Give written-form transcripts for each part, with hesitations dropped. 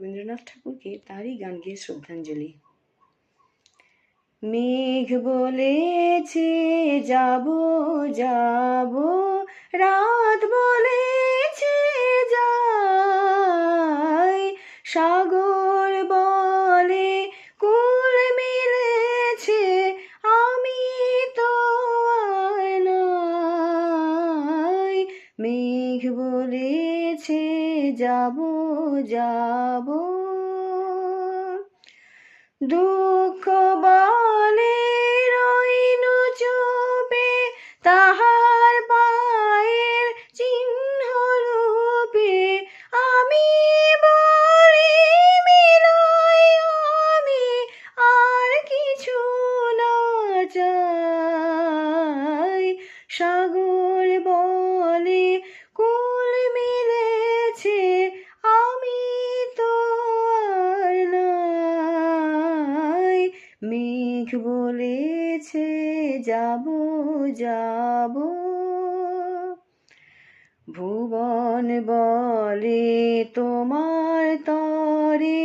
রবীন্দ্রনাথ ঠাকুরকে তারই গান গেয়ে শ্রদ্ধাঞ্জলি। মেঘ বলেছে যাব যাব, রাত বলেছে যাই, সাগর বলে কুল মিলেছে, আমি তো আর নাই। মেঘ বলেছে যাব যাব, দুঃখ বলে রইনু চুপে, তাহার পায়ের চিহ্ন রূপে, আমি বলি মিলাই, আমি আর কিছু না চাই। সাগর বলে কুল মিলেছে, আমি তো আর নাই। মেঘ বলেছে যাব যাব, ভুবন বলে তোমার তরে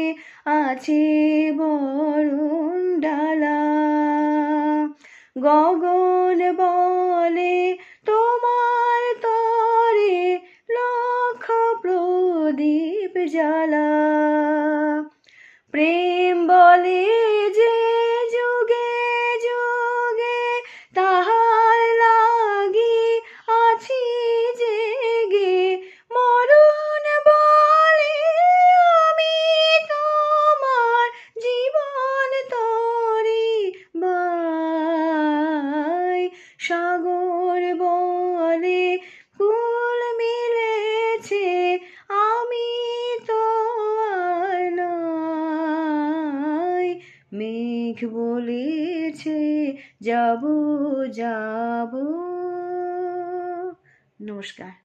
আছে বরুণ ডালা, গগন বলে তোমার তরে লক্ষ প্রদীপ জ্বালা। প্রেম বলে যে যুগে যুগে তাহার লাগি আছি জেগে, মরণ বলে আমি তোমার জীবন তরি বাই। সাগর বলে কুল মিলেছে, আমি তো আর নাই। মেঘ বলেছে যাব যাব। নমস্কার।